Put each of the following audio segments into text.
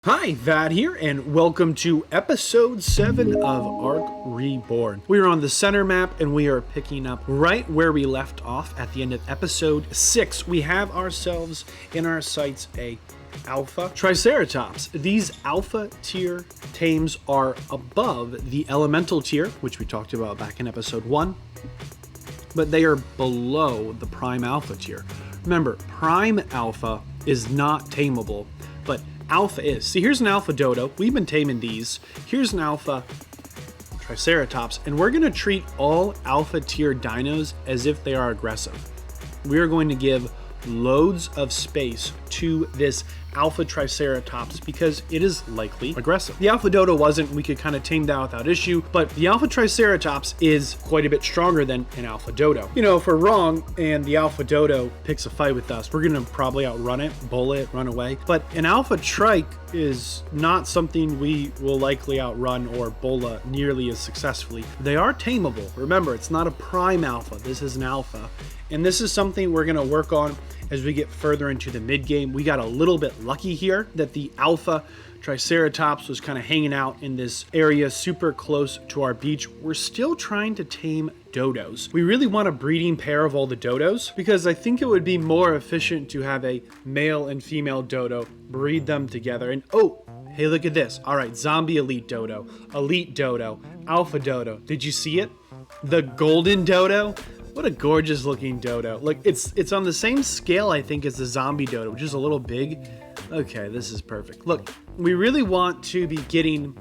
Hi, Vadd here, and welcome to episode 7 of ARK Reborn. We are on the center map, and we are picking up right where we left off at the end of episode 6. We have ourselves in our sights a alpha Triceratops. These alpha tier tames are above the elemental tier, which we talked about back in episode 1, but they are below the prime alpha tier. Remember, prime alpha is not tameable, but alpha is. See, here's an alpha Dodo. We've been taming these. Here's an alpha Triceratops, and we're going to treat all alpha tier dinos as if they are aggressive. We are going to give loads of space to this alpha Triceratops because it is likely aggressive. The alpha Dodo wasn't. We could kind of tame that without issue, but the alpha Triceratops is quite a bit stronger than an alpha Dodo. You know, if we're wrong and the alpha Dodo picks a fight with us, we're going to probably outrun it, bull it, run away. But an alpha Trike is not something we will likely outrun or bull nearly as successfully. They are tameable. Remember, it's not a prime alpha. This is an alpha. And this is something we're going to work on as we get further into the mid game. We got a little bit lucky here that the alpha Triceratops was kind of hanging out in this area super close to our beach. We're still trying to tame dodos. We really want a breeding pair of all the dodos because I think it would be more efficient to have a male and female dodo, breed them together. And oh, hey, look at this. All right, zombie elite dodo, alpha dodo. Did you see it? The golden dodo. What a gorgeous looking dodo. Look, it's on the same scale, I think, as the zombie dodo, which is a little big. Okay, this is perfect. Look, we really want to be getting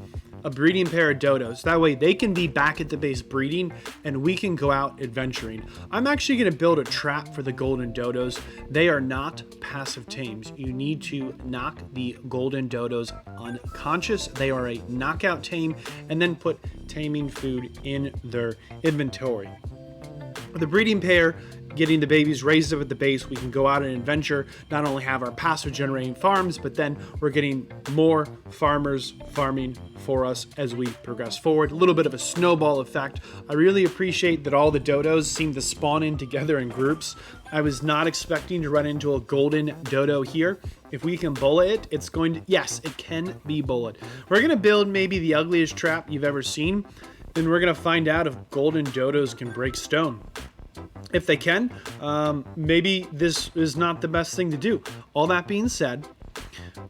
a breeding pair of dodos. That way they can be back at the base breeding and we can go out adventuring. I'm actually going to build a trap for the golden dodos. They are not passive tames. You need to knock the golden dodos unconscious. They are a knockout tame, and then put taming food in their inventory. The breeding pair, getting the babies raised up at the base, we can go out and adventure, not only have our passive generating farms, but then we're getting more farmers farming for us as we progress forward. A little bit of a snowball effect. I really appreciate that all the dodos seem to spawn in together in groups. I was not expecting to run into a golden dodo here. If we can bullet it, it's going to, yes, it can be bullet. We're going to build maybe the ugliest trap you've ever seen. Then we're going to find out if golden dodos can break stone. If they can, maybe this is not the best thing to do. All that being said,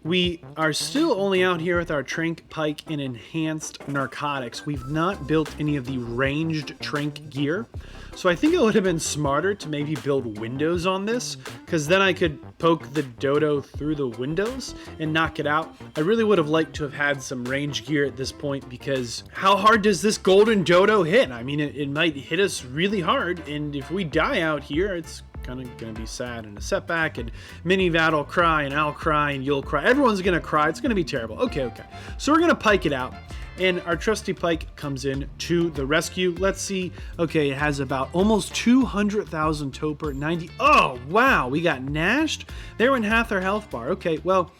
we are still only out here with our trank pike and enhanced narcotics. We've not built any of the ranged trank gear. So I think it would have been smarter to maybe build windows on this, because then I could poke the dodo through the windows and knock it out. I really would have liked to have had some range gear at this point, because how hard does this golden dodo hit? I mean, it might hit us really hard, and if we die out here, it's kind of gonna be sad and a setback, and mini Vadd will cry, and I'll cry, and you'll cry. Everyone's gonna cry. It's gonna be terrible. Okay. So we're gonna pike it out, and our trusty pike comes in to the rescue. Let's see. Okay, it has about almost 200,000 toper, 90. Oh wow, we got nashed. They were in half their health bar. Okay, well,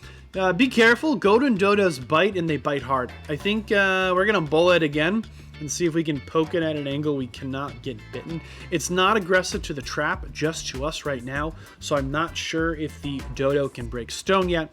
be careful. Golden dodos bite, and they bite hard. I think we're gonna bull it again and see if we can poke it at an angle we cannot get bitten. It's not aggressive to the trap, just to us right now, so I'm not sure if the dodo can break stone yet.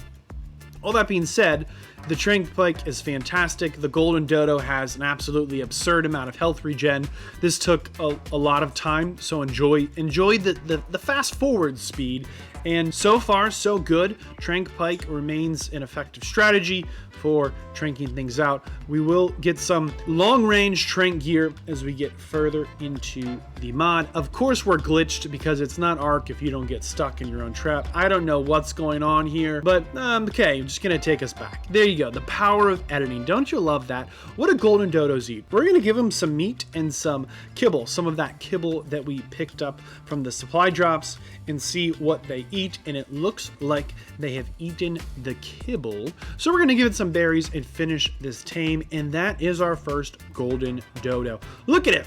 All that being said, the trank pike is fantastic. The golden dodo has an absolutely absurd amount of health regen. This took a lot of time, so enjoy the fast forward speed. And so far, so good. Trank pike remains an effective strategy for tranking things out. We will get some long-range trank gear as we get further into the mod. Of course, we're glitched because it's not ARK if you don't get stuck in your own trap. I don't know what's going on here, but okay, I'm just gonna take us back. There you go, the power of editing. Don't you love that? What do golden dodos eat? We're gonna give them some meat and some kibble, some of that kibble that we picked up from the supply drops, and see what they eat. And it looks like they have eaten the kibble. So we're gonna give it some berries and finish this tame, and that is our first golden dodo. Look at it,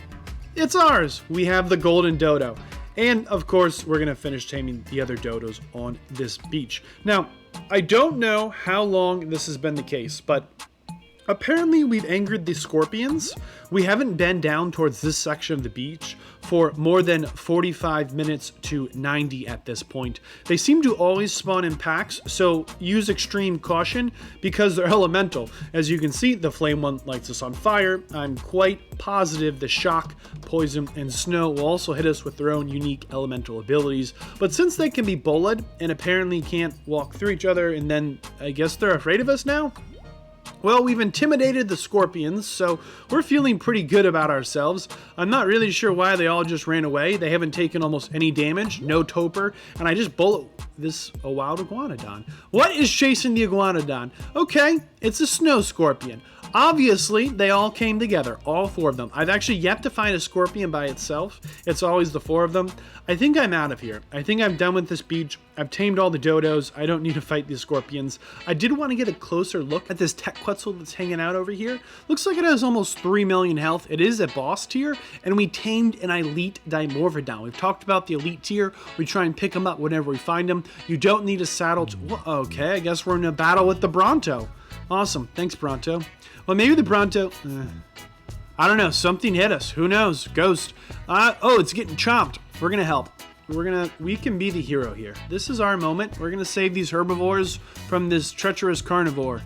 it's ours. We have the golden dodo, and of course we're gonna finish taming the other dodos on this beach. Now, I don't know how long this has been the case, but Apparently we've angered the scorpions. We haven't been down towards this section of the beach for more than 45 minutes to 90 at this point. They seem to always spawn in packs, so use extreme caution because they're elemental. As you can see, the flame one lights us on fire. I'm quite positive the shock, poison, and snow will also hit us with their own unique elemental abilities. But since they can be bullied and apparently can't walk through each other, and then I guess they're afraid of us now? Well, we've intimidated the scorpions, so we're feeling pretty good about ourselves. I'm not really sure why they all just ran away. They haven't taken almost any damage, no toper, and I just bullet this a wild iguanodon. What is chasing the iguanodon? Okay, it's a snow scorpion. Obviously, they all came together, all four of them. I've actually yet to find a scorpion by itself. It's always the four of them. I think I'm out of here. I think I'm done with this beach. I've tamed all the dodos. I don't need to fight these scorpions. I did want to get a closer look at this Tequetzal that's hanging out over here. Looks like it has almost 3 million health. It is a boss tier, and we tamed an elite Dimorphodon. We've talked about the elite tier. We try and pick them up whenever we find them. You don't need a saddle to... Well, okay, I guess we're in a battle with the Bronto. Awesome. Thanks, Bronto. Well, maybe the Bronto... I don't know. Something hit us. Who knows? Ghost. Oh, it's getting chopped. We're going to help. We can be the hero here. This is our moment. We're going to save these herbivores from this treacherous carnivore.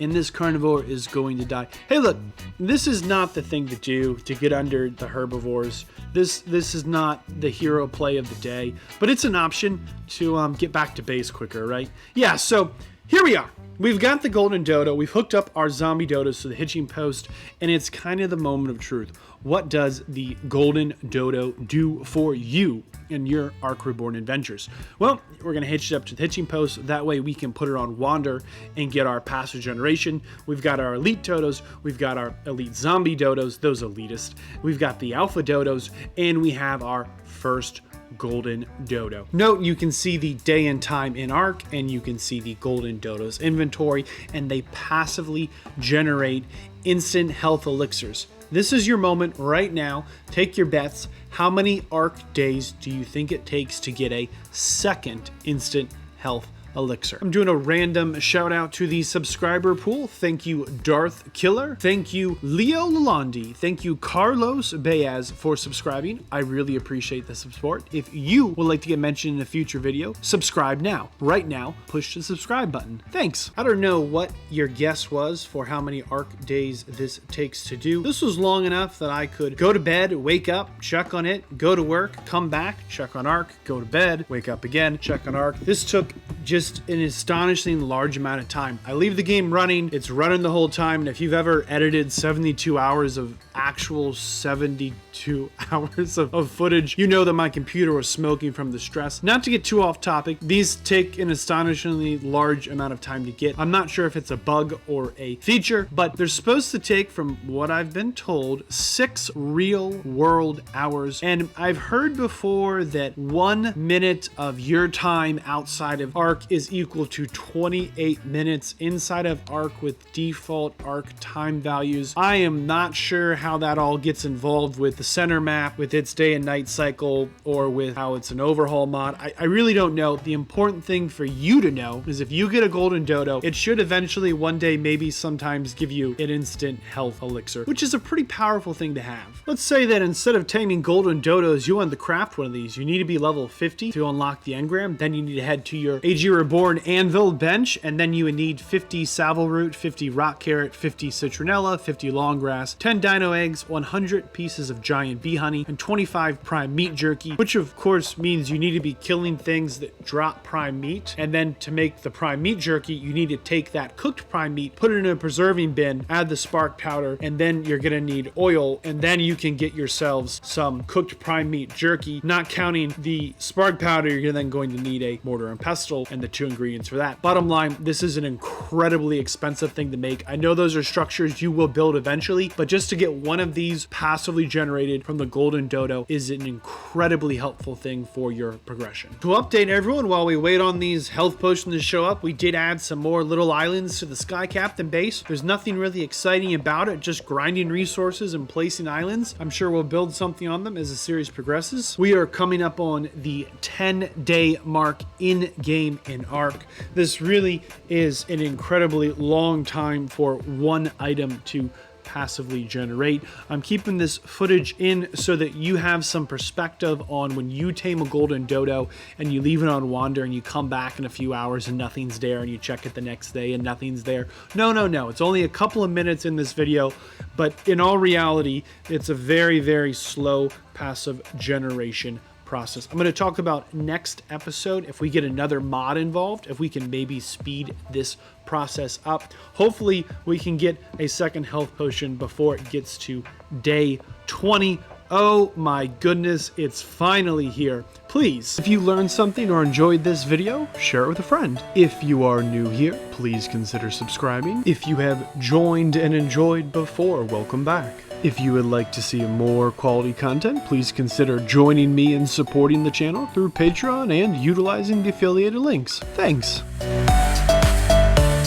And this carnivore is going to die. Hey, look. This is not the thing to do to get under the herbivores. This is not the hero play of the day. But it's an option to get back to base quicker, right? Yeah, so here we are. We've got the golden dodo. We've hooked up our zombie dodos to the hitching post, and it's kind of the moment of truth. What does the golden dodo do for you in your ARK Reborn adventures? Well, we're going to hitch it up to the hitching post. That way we can put it on wander and get our passive generation. We've got our elite dodos. We've got our elite zombie dodos, those elitist. We've got the alpha dodos, and we have our first golden dodo. Note, you can see the day and time in ARK, and you can see the golden dodo's inventory, and they passively generate instant health elixirs. This is your moment right now. Take your bets. How many ARK days do you think it takes to get a second instant health elixir? I'm doing a random shout out to the subscriber pool. Thank you, Darth Killer. Thank you, Leo Lalonde. Thank you, Carlos Baez, for subscribing. I really appreciate the support. If you would like to get mentioned in a future video, subscribe now. Right now, push the subscribe button. Thanks. I don't know what your guess was for how many ARK days this takes to do. This was long enough that I could go to bed, wake up, check on it, go to work, come back, check on ARK, go to bed, wake up again, check on ARK. This took just an astonishingly large amount of time. I leave the game running, it's running the whole time, and if you've ever edited 72 hours of actual 72 hours of footage, you know that my computer was smoking from the stress. Not to get too off topic, these take an astonishingly large amount of time to get. I'm not sure if it's a bug or a feature, but they're supposed to take, from what I've been told, 6 real world hours. And I've heard before that 1 minute of your time outside of ARK is equal to 28 minutes inside of ARK with default ARK time values. I am not sure how that all gets involved with the center map, with its day and night cycle, or with how it's an overhaul mod. I really don't know. The important thing for you to know is if you get a golden dodo, it should eventually one day, maybe sometimes, give you an instant health elixir, which is a pretty powerful thing to have. Let's say that instead of taming golden dodos, you want to craft one of these. You need to be level 50 to unlock the engram. Then you need to head to your AG Reborn anvil bench, and then you would need 50 savile root, 50 rock carrot, 50 citronella, 50 long grass, 10 dino eggs, 100 pieces of giant bee honey, and 25 prime meat jerky, which of course means you need to be killing things that drop prime meat. And then to make the prime meat jerky, you need to take that cooked prime meat, put it in a preserving bin, add the spark powder, and then you're gonna need oil, and then you can get yourselves some cooked prime meat jerky. Not counting the spark powder, you're then going to need a mortar and pestle and the 2 ingredients for that. Bottom line, this is an incredibly expensive thing to make. I know those are structures you will build eventually, but just to get one of these passively generated from the golden dodo is an incredibly helpful thing for your progression. To update everyone, while we wait on these health potions to show up, we did add some more little islands to the Sky Captain base. There's nothing really exciting about it, just grinding resources and placing islands. I'm sure we'll build something on them as the series progresses. We are coming up on the 10-day mark in game in ARK. This really is an incredibly long time for one item to passively generate. I'm keeping this footage in so that you have some perspective on when you tame a golden dodo and you leave it on wander and you come back in a few hours and nothing's there, and you check it the next day and nothing's there. No, it's only a couple of minutes in this video, but in all reality, it's a very, very slow passive generation process. I'm going to talk about next episode if we get another mod involved, if we can maybe speed this process up. Hopefully we can get a second health potion before it gets to day 20. Oh my goodness, it's finally here. Please, if you learned something or enjoyed this video, share it with a friend. If you are new here, please consider subscribing. If you have joined and enjoyed before, welcome back. If you would like to see more quality content, please consider joining me in supporting the channel through Patreon and utilizing the affiliated links. Thanks.